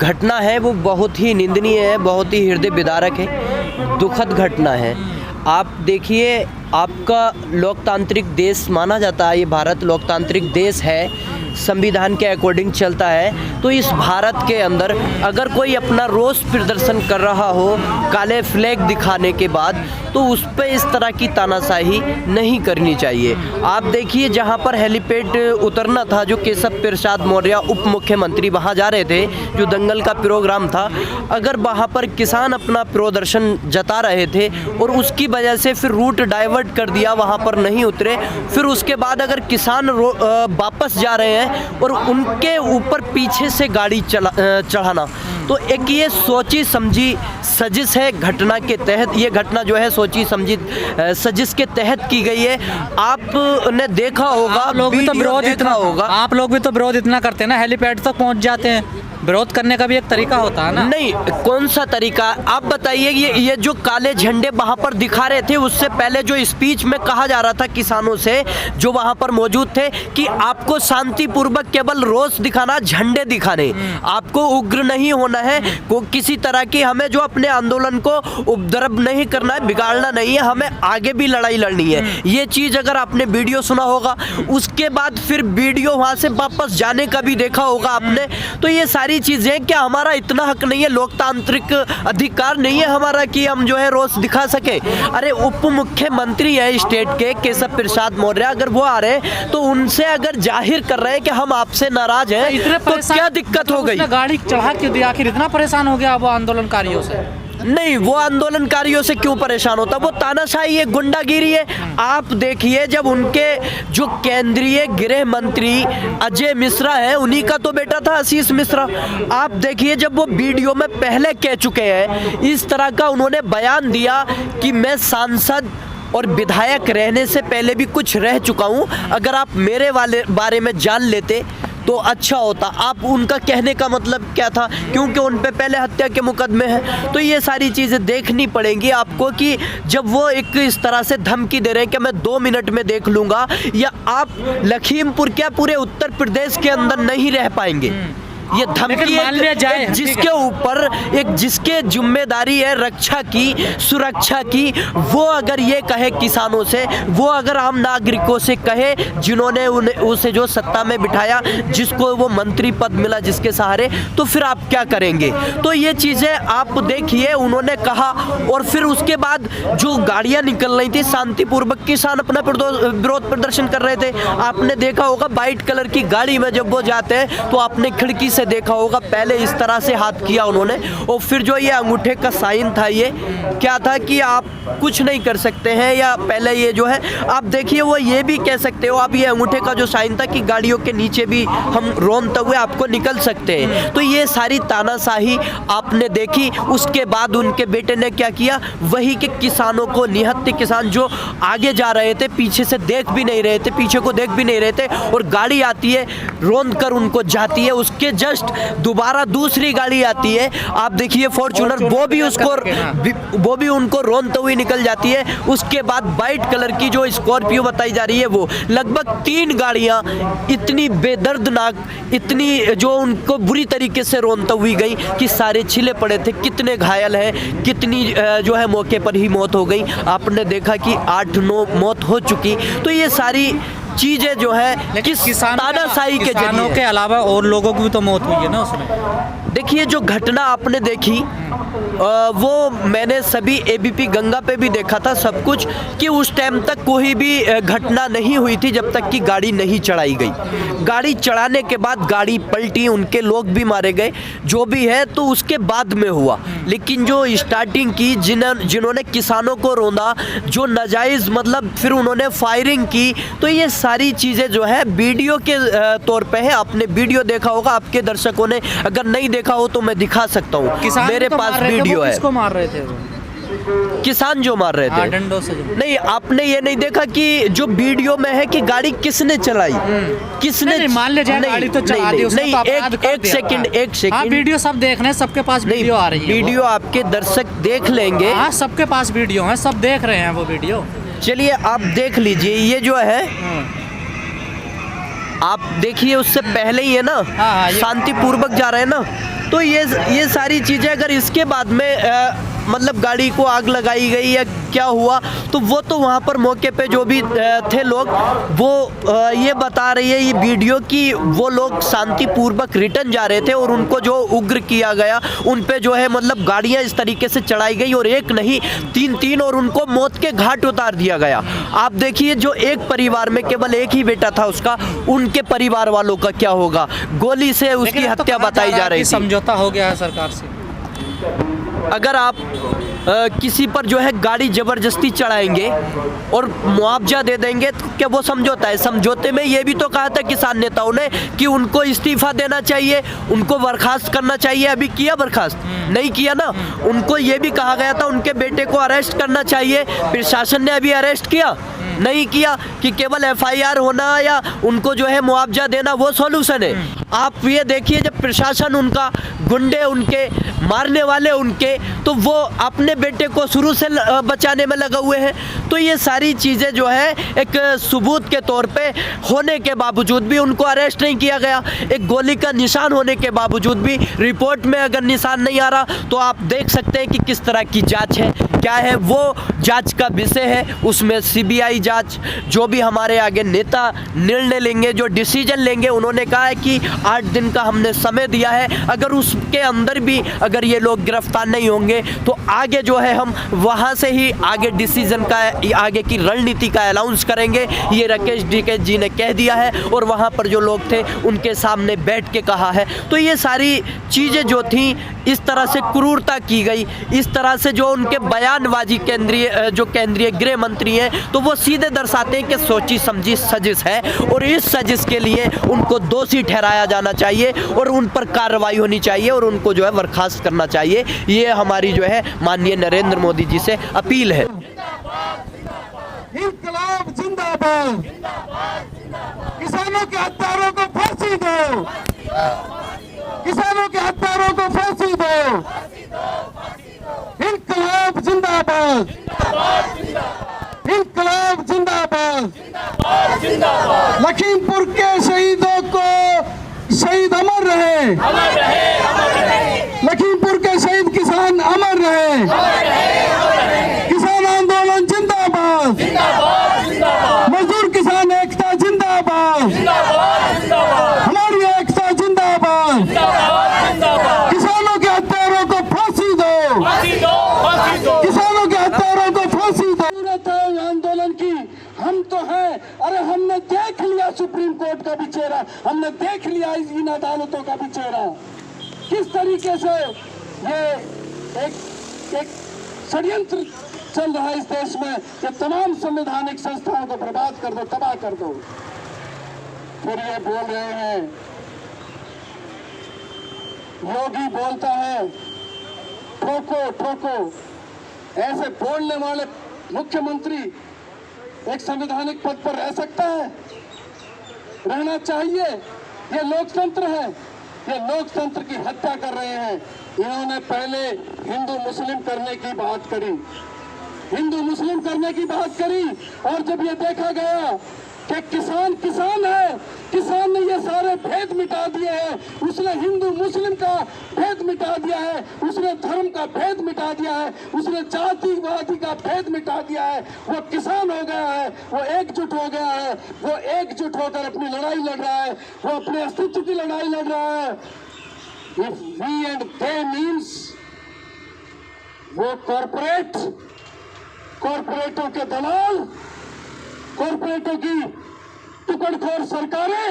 घटना है वो बहुत ही निंदनीय है, बहुत ही हृदय विदारक है, दुखद घटना है। आप देखिए, आपका लोकतांत्रिक देश माना जाता है, ये भारत लोकतांत्रिक देश है, संविधान के अकॉर्डिंग चलता है। तो इस भारत के अंदर अगर कोई अपना रोष प्रदर्शन कर रहा हो काले फ्लैग दिखाने के बाद, तो उस पर इस तरह की तानाशाही नहीं करनी चाहिए। आप देखिए, जहां पर हेलीपैड उतरना था, जो केशव प्रसाद मौर्य उप मुख्यमंत्री वहां जा रहे थे, जो दंगल का प्रोग्राम था, अगर वहां पर किसान अपना प्रदर्शन जता रहे थे और उसकी वजह से फिर रूट डाइवर्ट कर दिया, वहां पर नहीं उतरे, फिर उसके बाद अगर किसान वापस जा रहे हैं और उनके ऊपर पीछे से गाड़ी चढ़ाना, तो एक ये सोची समझी साजिश है घटना के तहत। ये घटना जो है सोची समझी साजिश के तहत की गई है। आपने देखा होगा, आप लोग भी तो विरोध इतना करते हैं ना, हेलीपैड तक पहुंच जाते हैं। विरोध करने का भी एक तरीका होता है ना। नहीं, कौन सा तरीका आप बताइए। ये जो काले झंडे वहां पर दिखा रहे थे, उससे पहले जो स्पीच में कहा जा रहा था किसानों से जो वहां पर मौजूद थे कि आपको शांतिपूर्वक केवल रोष दिखाना, झंडे दिखाने, आपको उग्र नहीं होना है, किसी तरह की हमें जो अपने आंदोलन को उपद्रव नहीं करना है, बिगाड़ना नहीं है, हमें आगे भी लड़ाई लड़नी है। ये चीज अगर आपने वीडियो सुना होगा, उसके बाद फिर वीडियो वहां से वापस जाने का भी देखा होगा आपने। तो ये सारी चीजें, क्या हमारा इतना हक नहीं है, लोकतांत्रिक अधिकार नहीं है हमारा कि हम जो है रोष दिखा सके? अरे उप मुख्यमंत्री है स्टेट के केशव प्रसाद मौर्य, अगर वो आ रहे हैं तो उनसे अगर जाहिर कर रहे हैं कि हम आपसे नाराज हैं, तो क्या दिक्कत हो गई? गाड़ी चढ़ा क्यों दिया? आखिर इतना परेशान हो गया वो आंदोलनकारियों से? नहीं, वो आंदोलनकारियों से क्यों परेशान होता? वो तानाशाही है, गुंडागिरी है। आप देखिए, जब उनके जो केंद्रीय गृह मंत्री अजय मिश्रा है, उन्हीं का तो बेटा था आशीष मिश्रा। आप देखिए, जब वो वीडियो में पहले कह चुके हैं, इस तरह का उन्होंने बयान दिया कि मैं सांसद और विधायक रहने से पहले भी कुछ रह चुका हूं, अगर आप मेरे बारे में जान लेते तो अच्छा होता। आप उनका कहने का मतलब क्या था? क्योंकि उन पे पहले हत्या के मुकदमे हैं। तो ये सारी चीज़ें देखनी पड़ेंगी आपको कि जब वो एक इस तरह से धमकी दे रहे हैं कि मैं 2 मिनट में देख लूँगा, या आप लखीमपुर क्या पूरे उत्तर प्रदेश के अंदर नहीं रह पाएंगे। ये धमकी मान लिया जाए, जिसके ऊपर जिसके जिम्मेदारी है रक्षा की, सुरक्षा की, वो अगर ये कहे किसानों से, वो अगर आम नागरिकों से कहे जिन्होंने उसे जो सत्ता में बिठाया, जिसको वो मंत्री पद मिला, जिसके सहारे, तो फिर आप क्या करेंगे? तो ये चीज़ें आप देखिए, उन्होंने कहा। और फिर उसके बाद जो गाड़ियाँ निकल रही थी, शांतिपूर्वक किसान अपना विरोध प्रदर्शन कर रहे थे। आपने देखा होगा व्हाइट कलर की गाड़ी में जब वो जाते हैं तो आपने खिड़की से देखा होगा, पहले इस तरह से हाथ किया उन्होंने, और फिर जो ये अंगूठे का साइन था, ये क्या था कि आप कुछ नहीं कर सकते हैं, या पहले ये जो है आप देखिए, वो ये भी कह सकते हो आप, ये अंगूठे का जो साइन था कि गाड़ियों के नीचे भी हम रोनते हुए आपको निकल सकते हैं। तो ये सारी तानाशाही आपने देखी। उसके बाद उनके बेटे ने क्या किया? वही के किसानों को, निहत्थे किसान जो आगे जा रहे थे, पीछे से देख भी नहीं रहे थे, पीछे को देख भी नहीं रहे थे, और गाड़ी आती है रोंद कर उनको जाती है, उसके जस्ट दोबारा दूसरी गाड़ी आती है, आप देखिए फॉर्च्यूनर, वो भी उनको रोनते हुए निकल जाती है। उसके बाद व्हाइट कलर की जो स्कॉर्पियो बताई जा रही है, वो लगभग 3 गाड़ियां इतनी बेदर्दनाक, इतनी जो उनको बुरी तरीके से रोनते हुई गई कि सारे छिले पड़े थे। कितने घायल हैं, कितनी जो है मौके पर ही मौत हो गई। आपने देखा कि 8-9 मौत हो चुकी। तो ये सारी चीजें जो है किस तानाशाही के किसानों के अलावा और लोगों की भी तो मौत हुई है ना उसमें। देखिए, जो घटना आपने देखी वो मैंने सभी एबीपी गंगा पे भी देखा था सब कुछ, कि उस टाइम तक कोई भी घटना नहीं हुई थी जब तक कि गाड़ी नहीं चढ़ाई गई। गाड़ी चढ़ाने के बाद गाड़ी पलटी, उनके लोग भी मारे गए, जो भी है तो उसके बाद में हुआ। लेकिन जो स्टार्टिंग की, जिन्होंने किसानों को रोंदा, जो नाजायज़ मतलब फिर उन्होंने फायरिंग की, तो ये सारी चीज़ें जो है वीडियो के तौर पे है। आपने वीडियो देखा होगा, आपके दर्शकों ने अगर नहीं देखा हो तो मैं दिखा सकता हूँ, मेरे पास वीडियो है। किसको मार रहे थे वो? किसान जो मार रहे थे डंडों से। नहीं, आपने ये नहीं देखा कि जो वीडियो में है कि गाड़ी किसने चलाई, किसने? नहीं, मान ले जाए गाड़ी तो चला दी उसने, नहीं, एक सेकंड हाँ, वीडियो सब देख रहे हैं, सबके पास वीडियो आ रही है। वीडियो आपके दर्शक देख लेंगे। हाँ, सबके पास वीडियो है, सब देख रहे हैं वो वीडियो। चलिए आप देख लीजिए। ये जो है आप देखिए, उससे पहले ही है ना, शांतिपूर्वक जा रहे हैं ना, तो ये सारी चीज़ें अगर इसके बाद में मतलब गाड़ी को आग लगाई गई या क्या हुआ, तो वो तो वहाँ पर मौके पे जो भी थे लोग, वो ये बता रही है ये वीडियो कि वो लोग शांतिपूर्वक रिटर्न जा रहे थे और उनको जो उग्र किया गया, उन पे जो है मतलब गाड़ियाँ इस तरीके से चढ़ाई गई और एक नहीं तीन और उनको मौत के घाट उतार दिया गया। आप देखिए जो एक परिवार में केवल एक ही बेटा था उसका, उनके परिवार वालों का क्या होगा। गोली से उसकी हत्या बताई जा रही थी। समझौता हो गया है सरकार से। अगर आप किसी पर जो है गाड़ी जबरदस्ती चढ़ाएंगे और मुआवजा दे देंगे तो क्या वो समझौता है? समझौते में ये भी तो कहा था किसान नेताओं ने कि उनको इस्तीफा देना चाहिए, उनको बर्खास्त करना चाहिए। अभी किया बर्खास्त? नहीं किया ना। उनको ये भी कहा गया था उनके बेटे को अरेस्ट करना चाहिए, प्रशासन ने अभी अरेस्ट किया? नहीं किया। कि केवल एफआईआर होना या उनको जो है मुआवजा देना वो सॉल्यूशन है? आप ये देखिए जब प्रशासन उनका, गुंडे उनके, मारने वाले उनके, तो वो अपने बेटे को शुरू से बचाने में लगे हुए हैं। तो ये सारी चीज़ें जो है एक सबूत के तौर पे होने के बावजूद भी उनको अरेस्ट नहीं किया गया। एक गोली का निशान होने के बावजूद भी रिपोर्ट में अगर निशान नहीं आ रहा, तो आप देख सकते हैं कि किस तरह की जांच है, क्या है, वो जांच का विषय है। उसमें सीबीआई जांच, जो भी हमारे आगे नेता निर्णय लेंगे, जो डिसीजन लेंगे, उन्होंने कहा है कि 8 दिन का हमने समय दिया है। अगर उसके अंदर भी अगर ये लोग गिरफ्तार नहीं होंगे तो आगे जो है हम वहाँ से ही आगे डिसीजन का, आगे की रणनीति का अनाउंस करेंगे। ये राकेश टिकैत जी ने कह दिया है और वहाँ पर जो लोग थे उनके सामने बैठ के कहा है। तो ये सारी चीज़ें जो थी, इस तरह से क्रूरता की गई, इस तरह से जो उनके बयानबाजी केंद्रीय गृह मंत्री हैं, तो वो सीधे दर्शाते हैं कि सोची समझी साजिश है और इस साजिश के लिए उनको दोषी ठहराया जाना चाहिए और उन पर कार्रवाई होनी चाहिए और उनको जो है बर्खास्त करना चाहिए। ये हमारी जो है माननीय नरेंद्र मोदी जी से अपील है। इंकलाब जिंदाबाद, किसानों के हत्यारों को फांसी दो, किसानों के हत्यारों को फांसी दो। इंकलाब जिंदाबाद, इंकलाब जिंदाबाद। लखीमपुर के शहीदों को शहीद अमर रहे, लखीमपुर के शहीद किसान अमर रहे। किसान आंदोलन जिंदाबाद, मजदूर किसान एकता जिंदाबाद, हमारी एकता जिंदाबाद। किसानों के हत्यारों को फांसी दो, किसानों के हत्यारों को फांसी दो। आंदोलन की हम तो हैं, अरे हमने देख लिया सुप्रीम कोर्ट का भी चेहरा, हमने देख लिया इन अदालतों का भी चेहरा, किस तरीके से ये एक षड्यंत्र चल रहा है इस देश में कि तमाम संवैधानिक संस्थाओं को बर्बाद कर दो, तबाह कर दो। फिर ये बोल रहे हैं, योगी बोलता है ठोको ठोको। ऐसे बोलने वाले मुख्यमंत्री एक संवैधानिक पद पर रह सकता है? रहना चाहिए? ये लोकतंत्र है, ये लोकतंत्र की हत्या कर रहे हैं। इन्होंने पहले हिंदू मुस्लिम करने की बात करी, हिंदू मुस्लिम करने की बात करी, और जब ये देखा गया कि किसान किसान है, किसान ने ये सारे भेद मिटा दिए हैं, उसने हिंदू मुस्लिम का भेद मिटा दिया है, उसने धर्म का भेद मिटा दिया है, उसने जातिवादी का भेद मिटा दिया है। वो किसान हो गया है, वो एकजुट हो गया है, वो एकजुट होकर अपनी लड़ाई लड़ रहा है, वो अपने अस्तित्व की लड़ाई लड़ रहा है। If we and they means वो कॉरपोरेटों के दलाल, कॉरपोरेटों की टुकड़खोर सरकारें,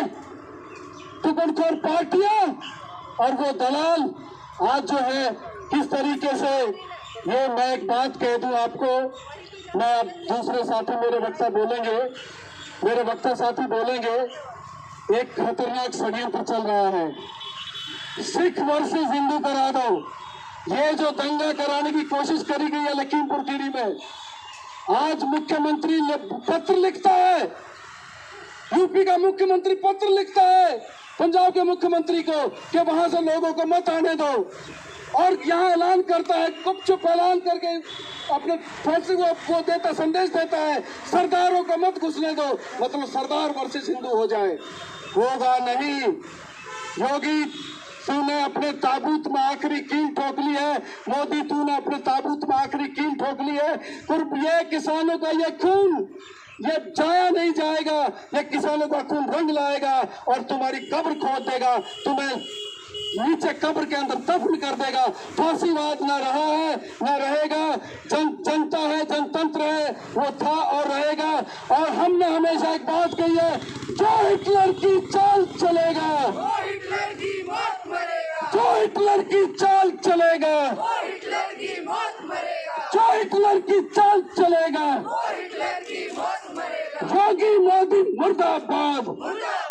टुकड़खोर पार्टियां और वो दलाल आज जो है किस तरीके से, ये मैं एक बात कह दूं आपको, मैं अब दूसरे साथी मेरे वक्ता बोलेंगे, एक खतरनाक षड्यंत्र चल रहा है। सिख वर्सेस हिंदू करा दो, ये जो दंगा कराने की कोशिश करी गई है लखीमपुर खीरी में। आज मुख्यमंत्री पत्र लिखता है, यूपी का मुख्यमंत्री पत्र लिखता है पंजाब के मुख्यमंत्री को कि वहां से लोगों को मत आने दो, और यहाँ ऐलान करता है, गुपचुप ऐलान करके अपने फैसले को देता, संदेश देता है, सरदारों को मत घुसने दो, मतलब सरदार वर्सेस हिंदू हो जाए। होगा नहीं। योगी तूने अपने ताबूत में आखिरी कील ठोक ली है। मोदी, तूने अपने ताबूत में आखिरी कील ठोक ली है। कुर्ब ये किसानों का ये खून, ये जाया नहीं जाएगा। ये किसानों का खून रंग लाएगा और तुम्हारी कब्र खोद देगा, तुम्हें नीचे कब्र के अंदर दफन कर देगा। फांसीवाद ना रहा है, ना रहेगा। जनता है, जनतंत्र है, वो था और रहेगा। और हमने हमेशा एक बात कही है, जो हिटलर की चाल चलेगा, वो हिटलर की मौत मरेगा, जो हिटलर की चाल चलेगा, वो हिटलर की मौत मरेगा, जो हिटलर की चाल चलेगा। वो हिटलर की मौत मरेगा। योगी मोदी मुर्दाबाद। मुर्दाबाद।